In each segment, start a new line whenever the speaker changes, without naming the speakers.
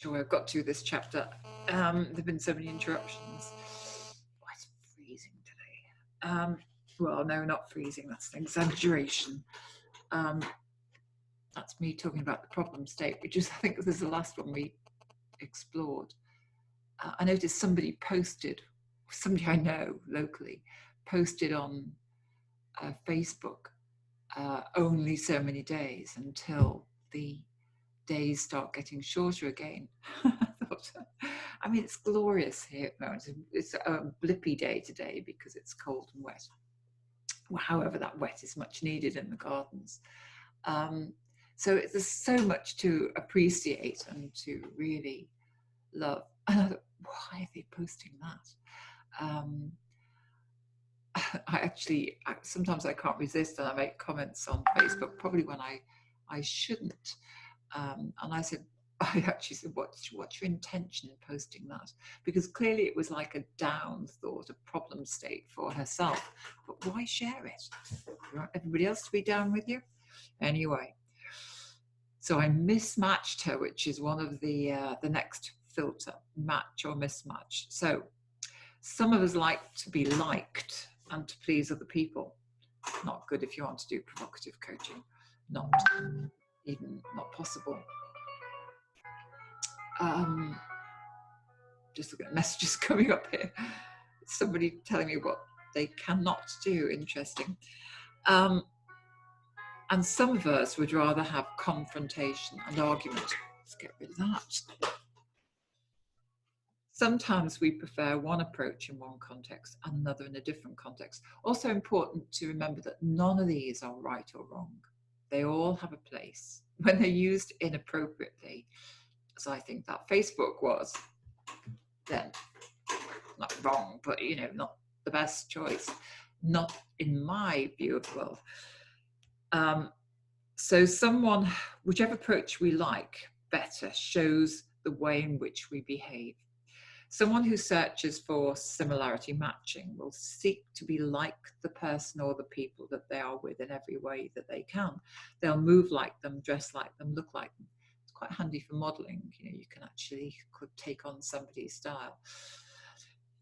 sure I've got to this chapter. There've been so many interruptions. Oh, it's freezing today. Well, no, not freezing. That's an exaggeration. That's me talking about the problem state, which is, I think, this is the last one we explored. I noticed somebody I know locally, posted on Facebook, only so many days until the days start getting shorter again. I thought, I mean, it's glorious here at the moment. It's a blippy day today because it's cold and wet. Well, however, that wet is much needed in the gardens. So there's so much to appreciate and to really love. And I thought, why are they posting that? Sometimes I can't resist, and I make comments on Facebook, probably when I shouldn't. And I actually said, what's your intention in posting that? Because clearly it was like a down thought, a problem state for herself. But why share it? You want everybody else to be down with you? Anyway, so I mismatched her, which is one of the next filter, match or mismatch. So some of us like to be liked and to please other people. Not good if you want to do provocative coaching. Not possible. Just looking at messages coming up here. Somebody telling me what they cannot do. Interesting. And some of us would rather have confrontation and argument. Let's get rid of that. Sometimes we prefer one approach in one context and another in a different context. Also important to remember that none of these are right or wrong. They all have a place. When they're used inappropriately, as I think that Facebook was, then not wrong, but not the best choice, not in my view of the world. So whichever approach we like better shows the way in which we behave. Someone who searches for similarity matching will seek to be like the person or the people that they are with in every way that they can. They'll move like them, dress like them, look like them. It's quite handy for modeling. You can actually take on somebody's style.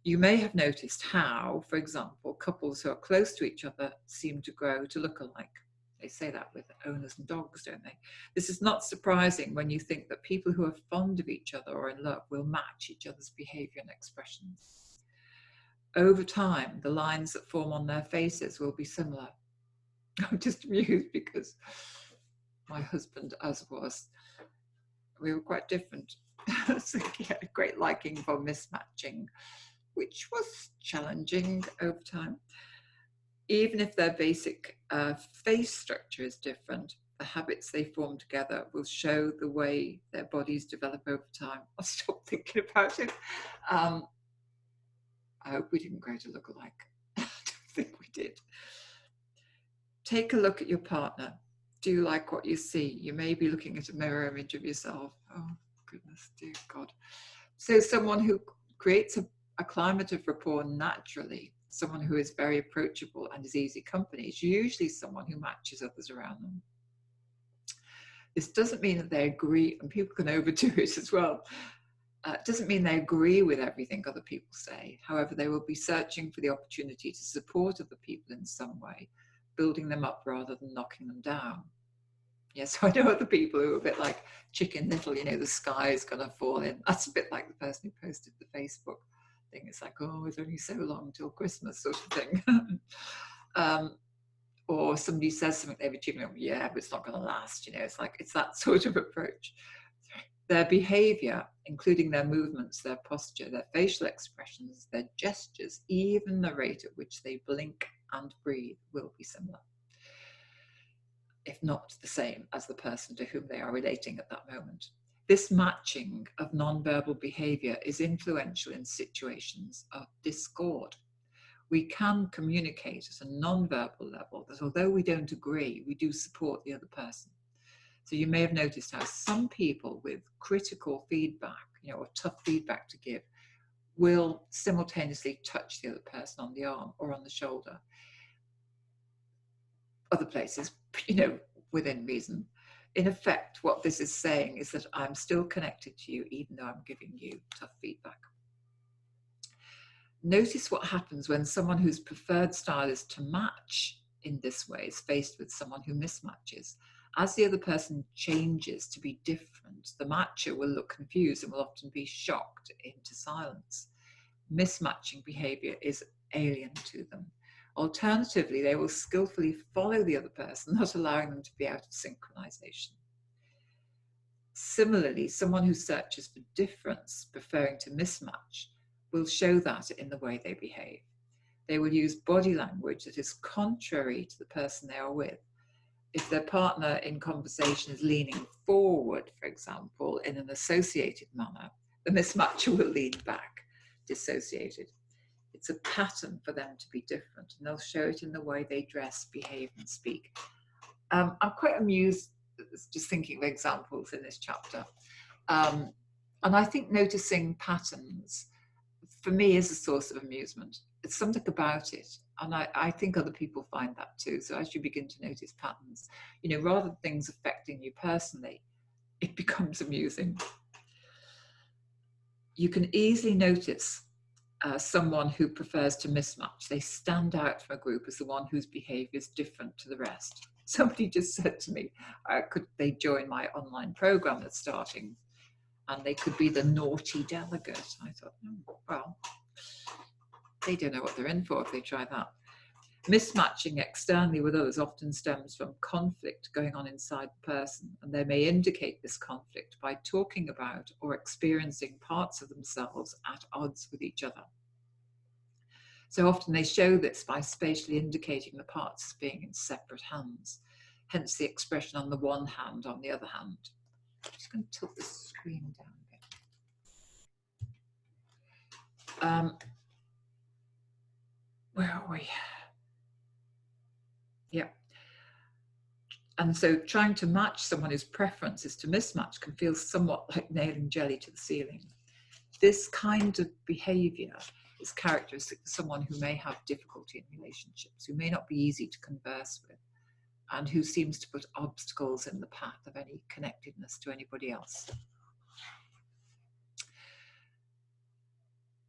You may have noticed how, for example, couples who are close to each other seem to grow to look alike. They say that with owners and dogs, don't they? This is not surprising when you think that people who are fond of each other or in love will match each other's behavior and expressions. Over time, the lines that form on their faces will be similar. I'm just amused because my husband, as was, we were quite different. So he had a great liking for mismatching, which was challenging over time. Even if their basic face structure is different, the habits they form together will show the way their bodies develop over time. I'll stop thinking about it. I hope we didn't grow to look alike. I don't think we did. Take a look at your partner. Do you like what you see? You may be looking at a mirror image of yourself. Oh, goodness, dear God. So someone who creates a climate of rapport naturally, someone who is very approachable and is easy company, is usually someone who matches others around them. This doesn't mean that they agree, and people can overdo it as well. It doesn't mean they agree with everything other people say. However, they will be searching for the opportunity to support other people in some way, building them up rather than knocking them down. Yes, I know other people who are a bit like Chicken Little, the sky is going to fall in. That's a bit like the person who posted the Facebook thing. It's like, oh, it's only so long till Christmas sort of thing. Or somebody says something they've achieved, yeah, but it's not going to last. It's that sort of approach. Their behavior, including their movements, their posture, their facial expressions, their gestures, even the rate at which they blink and breathe will be similar, if not the same as the person to whom they are relating at that moment. This matching of non-verbal behavior is influential in situations of discord. We can communicate at a non-verbal level that although we don't agree, we do support the other person. So you may have noticed how some people with critical feedback, or tough feedback to give, will simultaneously touch the other person on the arm or on the shoulder. Other places, within reason. In effect, what this is saying is that I'm still connected to you, even though I'm giving you tough feedback. Notice what happens when someone whose preferred style is to match in this way is faced with someone who mismatches. As the other person changes to be different, the matcher will look confused and will often be shocked into silence. Mismatching behavior is alien to them. Alternatively, they will skillfully follow the other person, not allowing them to be out of synchronization. Similarly, someone who searches for difference, preferring to mismatch, will show that in the way they behave. They will use body language that is contrary to the person they are with. If their partner in conversation is leaning forward, for example, in an associated manner, the mismatcher will lean back, dissociated. It's a pattern for them to be different, and they'll show it in the way they dress, behave, and speak. I'm quite amused just thinking of examples in this chapter. And I think noticing patterns, for me, is a source of amusement. It's something about it. And I think other people find that too. So as you begin to notice patterns, rather than things affecting you personally, it becomes amusing. You can easily notice someone who prefers to mismatch. They stand out from a group as the one whose behavior is different to the rest. Somebody just said to me, could they join my online program that's starting? And they could be the naughty delegate. I thought, well, they don't know what they're in for if they try that. Mismatching externally with others often stems from conflict going on inside the person, and they may indicate this conflict by talking about or experiencing parts of themselves at odds with each other. So often they show this by spatially indicating the parts as being in separate hands, hence the expression on the one hand, on the other hand. I'm just going to tilt the screen down a bit. Where are we? Yeah. And so trying to match someone whose preference is to mismatch can feel somewhat like nailing jelly to the ceiling. This kind of behavior is characteristic of someone who may have difficulty in relationships, who may not be easy to converse with, and who seems to put obstacles in the path of any connectedness to anybody else.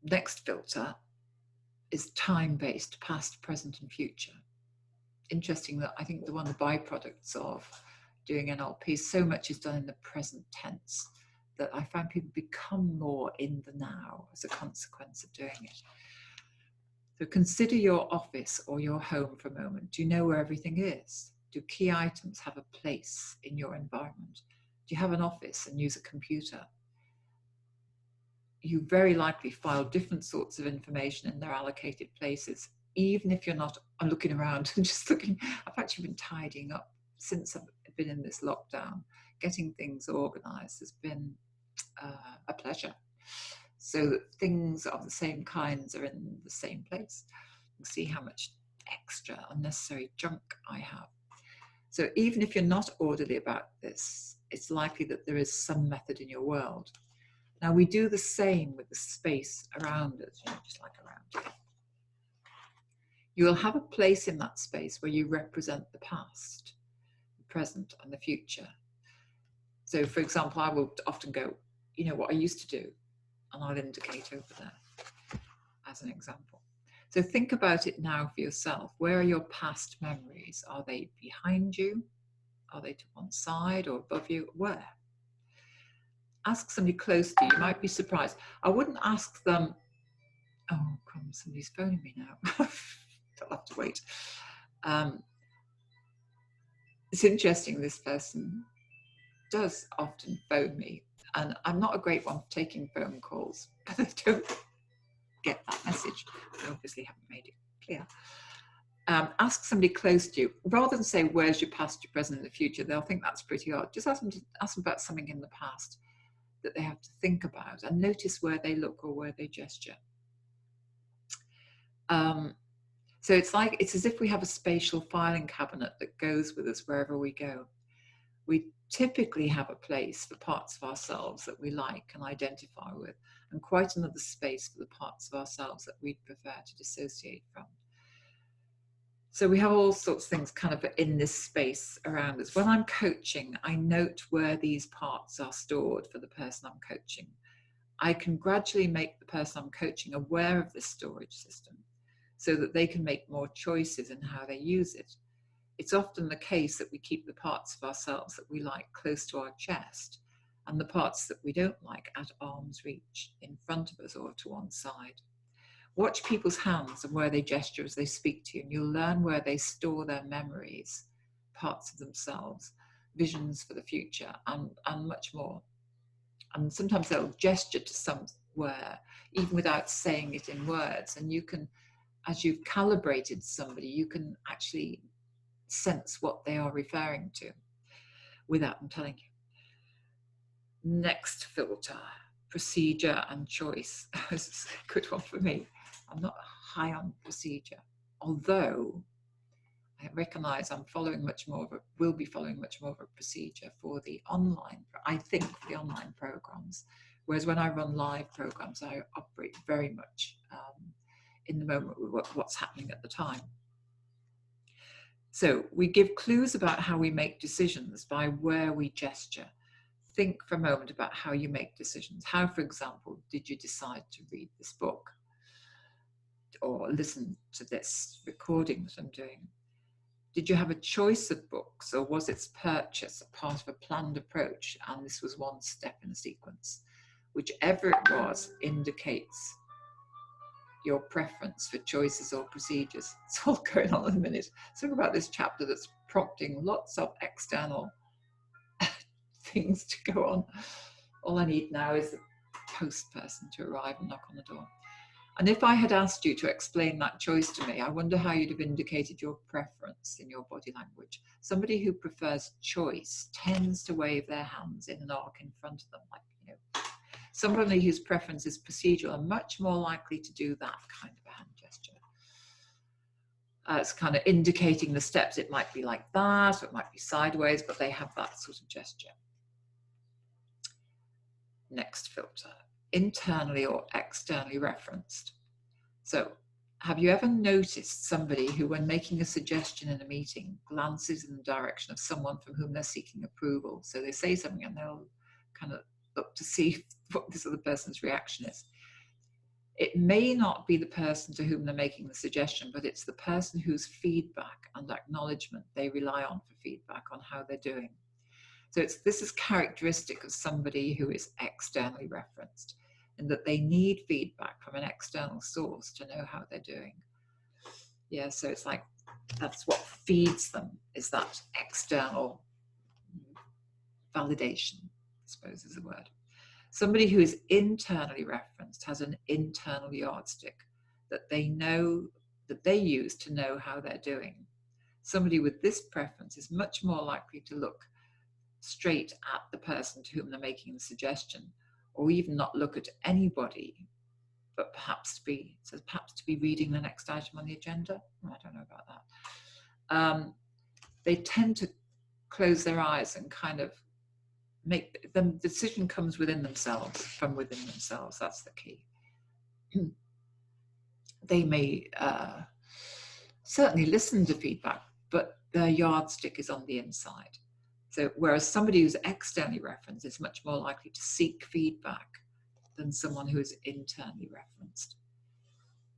Next filter is time-based, past, present, and future. Interesting that I think one of the byproducts of doing NLP, so much is done in the present tense that I find people become more in the now as a consequence of doing it. So consider your office or your home for a moment. Do you know where everything is? Do key items have a place in your environment? Do you have an office and use a computer? You very likely file different sorts of information in their allocated places, even if you're not. I'm looking around and just looking. I've actually been tidying up since I've been in this lockdown. Getting things organized has been a pleasure. So that things of the same kinds are in the same place. You can see how much extra unnecessary junk I have. So even if you're not orderly about this, it's likely that there is some method in your world. Now we do the same with the space around us, just like around here. You will have a place in that space where you represent the past, the present, and the future. So for example, I will often go, what I used to do, and I'll indicate over there as an example. So think about it now for yourself. Where are your past memories? Are they behind you? Are they to one side or above you? Where? Ask somebody close to you. You might be surprised. I wouldn't ask them, oh, crumbs, somebody's phoning me now. I'll have to wait. It's interesting, this person does often phone me, and I'm not a great one for taking phone calls, but I don't get that message. I obviously haven't made it clear. Ask somebody close to you. Rather than say, where's your past, your present, and the future, they'll think that's pretty odd. Just ask them about something in the past that they have to think about, and notice where they look or where they gesture. So it's as if we have a spatial filing cabinet that goes with us wherever we go. We typically have a place for parts of ourselves that we like and identify with, and quite another space for the parts of ourselves that we'd prefer to dissociate from. So we have all sorts of things kind of in this space around us. When I'm coaching, I note where these parts are stored for the person I'm coaching. I can gradually make the person I'm coaching aware of this storage system so that they can make more choices in how they use it. It's often the case that we keep the parts of ourselves that we like close to our chest and the parts that we don't like at arm's reach, in front of us or to one side. Watch people's hands and where they gesture as they speak to you, and you'll learn where they store their memories, parts of themselves, visions for the future, and much more. And sometimes they'll gesture to somewhere, even without saying it in words. And you can, as you've calibrated somebody, you can actually sense what they are referring to without them telling you. Next filter, procedure and choice. This is a good one for me. I'm not high on procedure, although I recognize I'm following much more of a, will be following much more of a procedure for the online, I think, for the online programs. Whereas when I run live programs, I operate very much in the moment with what's happening at the time. So we give clues about how we make decisions by where we gesture. Think for a moment about how you make decisions. How, for example, did you decide to read this book or listen to this recording that I'm doing? Did you have a choice of books, or was its purchase a part of a planned approach and this was one step in a sequence? Whichever it was indicates your preference for choices or procedures. It's all going on in a minute. Let's talk about this chapter that's prompting lots of external things to go on. All I need now is the post person to arrive and knock on the door. And if I had asked you to explain that choice to me, I wonder how you'd have indicated your preference in your body language. Somebody who prefers choice tends to wave their hands in an arc in front of them, like, you know. Somebody whose preference is procedural are much more likely to do that kind of a hand gesture. It's kind of indicating the steps. It might be like that, or it might be sideways, but they have that sort of gesture. Next filter, internally or externally referenced. So, have you ever noticed somebody who, when making a suggestion in a meeting, glances in the direction of someone from whom they're seeking approval? So they say something and they'll kind of look to see what this other person's reaction is. It may not be the person to whom they're making the suggestion, but it's the person whose feedback and acknowledgement they rely on for feedback on how they're doing. So this is characteristic of somebody who is externally referenced, and that they need feedback from an external source to know how they're doing. Yeah, so it's like that's what feeds them, is that external validation, I suppose is the word. Somebody who is internally referenced has an internal yardstick that they know, that they use to know how they're doing. Somebody with this preference is much more likely to look straight at the person to whom they're making the suggestion, or even not look at anybody, but perhaps to be reading the next item on the agenda. I don't know about that. They tend to close their eyes and kind of make the decision comes within themselves, from within themselves. That's the key. They may certainly listen to feedback, but their yardstick is on the inside. So whereas somebody who's externally referenced is much more likely to seek feedback than someone who is internally referenced.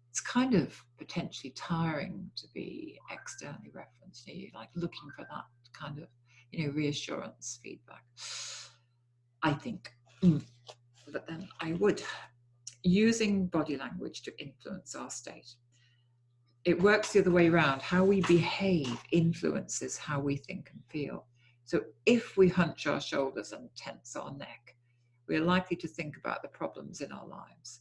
It's kind of potentially tiring to be externally referenced. You're like looking for that kind of, reassurance, feedback, I think. But then I would. Using body language to influence our state. It works the other way around. How we behave influences how we think and feel. So if we hunch our shoulders and tense our neck, we're likely to think about the problems in our lives.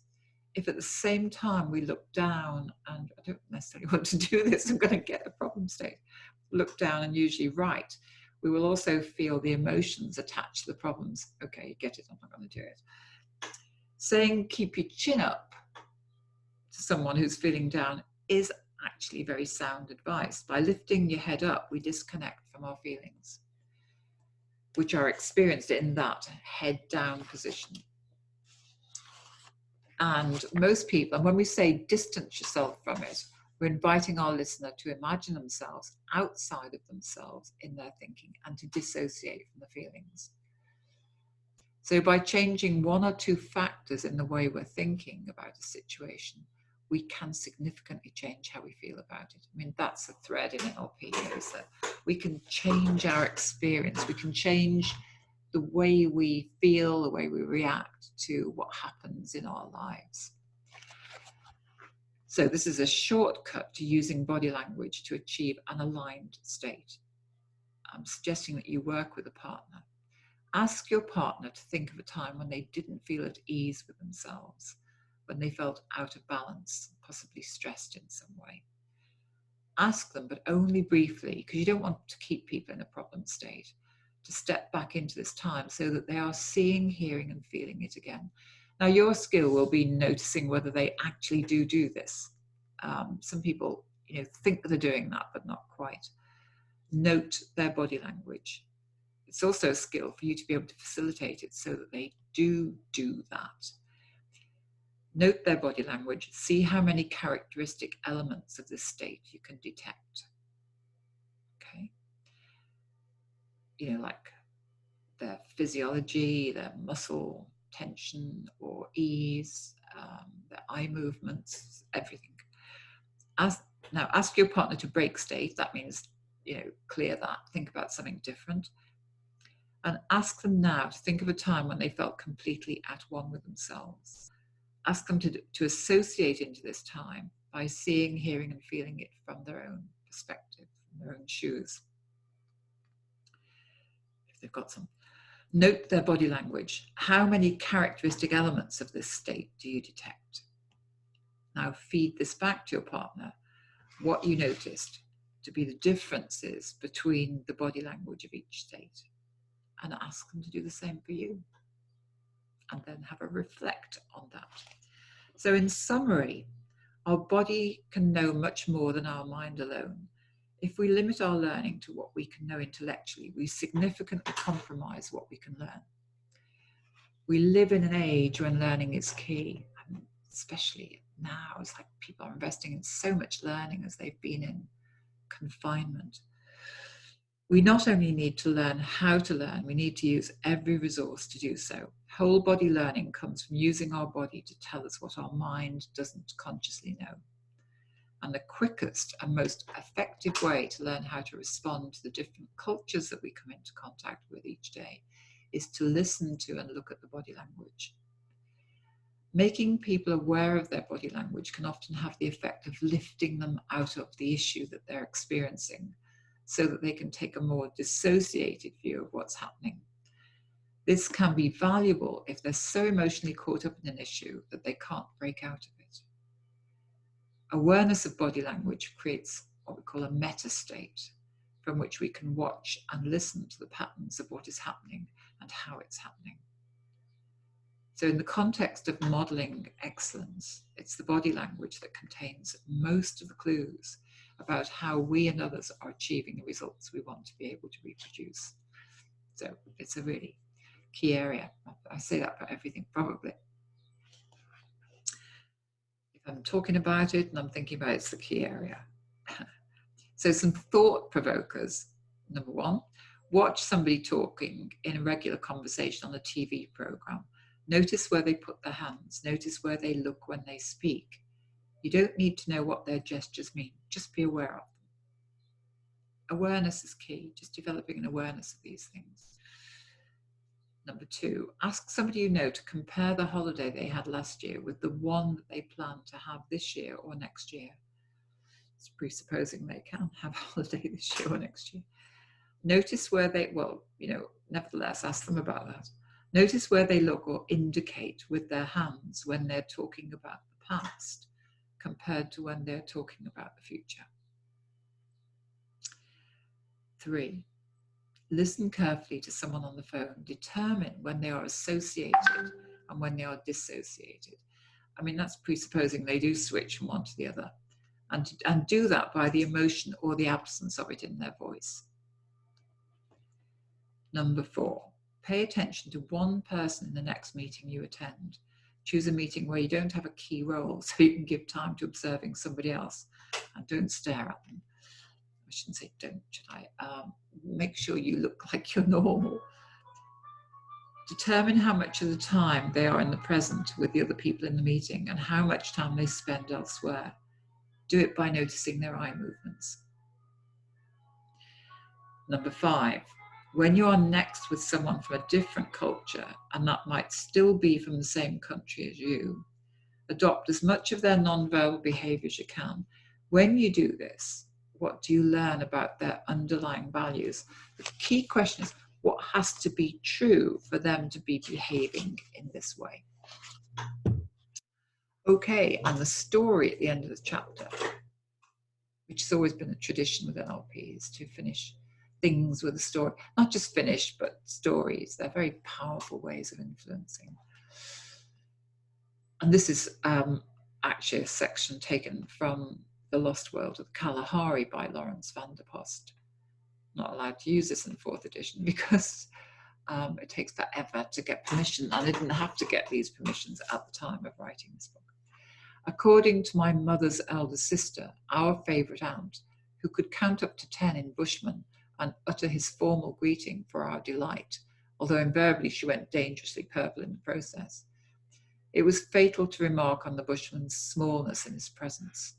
If at the same time we look down, and I don't necessarily want to do this, I'm going to get a problem state, look down and usually write, we will also feel the emotions attached to the problems. Okay, you get it, I'm not going to do it. Saying keep your chin up to someone who's feeling down is actually very sound advice. By lifting your head up, we disconnect from our feelings, which are experienced in that head down position. And most people, and when we say distance yourself from it, We're inviting our listener to imagine themselves outside of themselves in their thinking and to dissociate from the feelings. So by changing one or two factors in the way we're thinking about a situation, we can significantly change how we feel about it. I mean, that's a thread in NLP here, is that we can change our experience. We can change the way we feel, the way we react to what happens in our lives. So this is a shortcut to using body language to achieve an aligned state. I'm suggesting that you work with a partner. Ask your partner to think of a time when they didn't feel at ease with themselves, when they felt out of balance, possibly stressed in some way. Ask them, but only briefly, because you don't want to keep people in a problem state, to step back into this time so that they are seeing, hearing, and feeling it again. Now, your skill will be noticing whether they actually do this. Some people, think that they're doing that, but not quite. Note their body language. It's also a skill for you to be able to facilitate it so that they do that. Note their body language. See how many characteristic elements of this state you can detect. Okay. Like their physiology, their muscle tension or ease, their eye movements, everything. Now ask your partner to break state. That means, clear that, think about something different. And ask them now to think of a time when they felt completely at one with themselves. Ask them to associate into this time by seeing, hearing, and feeling it from their own perspective, from their own shoes, if they've got some. Note their body language. How many characteristic elements of this state do you detect? Now feed this back to your partner, what you noticed to be the differences between the body language of each state, and ask them to do the same for you. And then have a reflect on that. So in summary, our body can know much more than our mind alone. If we limit our learning to what we can know intellectually, we significantly compromise what we can learn. We live in an age when learning is key, and especially now. It's like people are investing in so much learning as they've been in confinement. We not only need to learn how to learn, we need to use every resource to do so. Whole body learning comes from using our body to tell us what our mind doesn't consciously know. And the quickest and most effective way to learn how to respond to the different cultures that we come into contact with each day is to listen to and look at the body language. Making people aware of their body language can often have the effect of lifting them out of the issue that they're experiencing, so that they can take a more dissociated view of what's happening. This can be valuable if they're so emotionally caught up in an issue that they can't break out of it. Awareness of body language creates what we call a meta state, from which we can watch and listen to the patterns of what is happening and how it's happening. So in the context of modeling excellence, it's the body language that contains most of the clues about how we and others are achieving the results we want to be able to reproduce. So it's a really key area. I say that for everything, probably. If I'm talking about it and I'm thinking about it, it's the key area. So some thought provokers. Number one, watch somebody talking in a regular conversation on a TV program. Notice where they put their hands. Notice where they look when they speak. You don't need to know what their gestures mean. Just be aware of them. Awareness is key, just developing an awareness of these things. Number two, ask somebody you know to compare the holiday they had last year with the one that they plan to have this year or next year. It's presupposing they can have a holiday this year or next year. Notice where they, nevertheless, ask them about that. Notice where they look or indicate with their hands when they're talking about the past compared to when they're talking about the future. 3, listen carefully to someone on the phone. Determine when they are associated and when they are dissociated. I mean, that's presupposing they do switch from one to the other, and do that by the emotion or the absence of it in their voice. Number 4, pay attention to one person in the next meeting you attend. Choose a meeting where you don't have a key role so you can give time to observing somebody else. And don't stare at them. I shouldn't say don't, should I? Make sure you look like you're normal. Determine how much of the time they are in the present with the other people in the meeting and how much time they spend elsewhere. Do it by noticing their eye movements. Number 5, when you are next with someone from a different culture, and that might still be from the same country as you, adopt as much of their non-verbal behavior as you can. When you do this, what do you learn about their underlying values? The key question is, what has to be true for them to be behaving in this way? Okay, and the story at the end of the chapter, which has always been a tradition with NLP, is to finish things with a story. Not just finish, but stories. They're very powerful ways of influencing. And this is actually a section taken from The Lost World of the Kalahari by Lawrence van der Post. Not allowed to use this in 4th edition because it takes forever to get permission, and I didn't have to get these permissions at the time of writing this book. According to my mother's elder sister, our favourite aunt, who could count up to 10 in Bushman and utter his formal greeting for our delight, although invariably she went dangerously purple in the process, it was fatal to remark on the Bushman's smallness in his presence.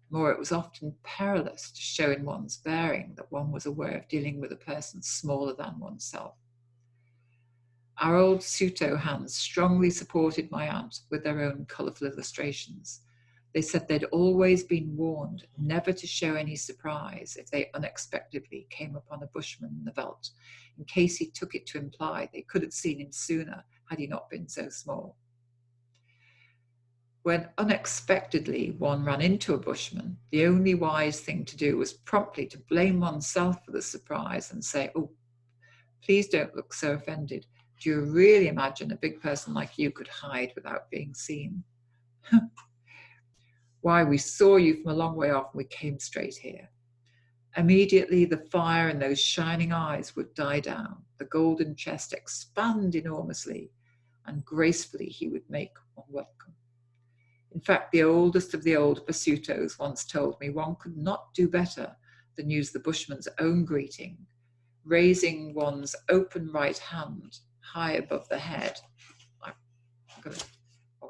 More, it was often perilous to show in one's bearing that one was aware of dealing with a person smaller than oneself. Our old Suto hands strongly supported my aunt with their own colourful illustrations. They said they'd always been warned never to show any surprise if they unexpectedly came upon a Bushman in the veldt, in case he took it to imply they could have seen him sooner had he not been so small. When unexpectedly one ran into a Bushman, the only wise thing to do was promptly to blame oneself for the surprise and say, "Oh, please don't look so offended. Do you really imagine a big person like you could hide without being seen? Why, we saw you from a long way off and we came straight here." Immediately the fire in those shining eyes would die down, the golden chest expand enormously, and gracefully he would make one welcome. In fact, the oldest of the old Basutos once told me one could not do better than use the Bushman's own greeting, raising one's open right hand high above the head.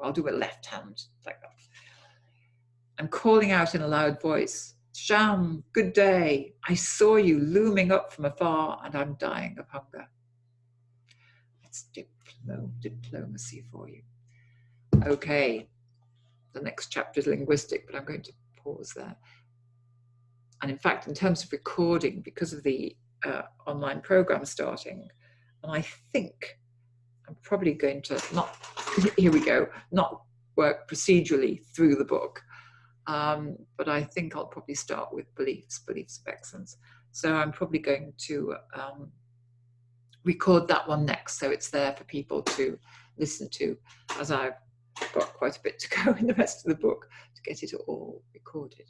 I'll do a left hand like that. And calling out in a loud voice, "Sham, good day. I saw you looming up from afar and I'm dying of hunger." It's diplomacy for you. Okay, the next chapter is linguistic, but I'm going to pause there. And in fact, in terms of recording, because of the online program starting, and I think I'm probably going to not work procedurally through the book, but I think I'll probably start with beliefs of excellence. So I'm probably going to record that one next, so it's there for people to listen to, as I've got quite a bit to go in the rest of the book to get it all recorded.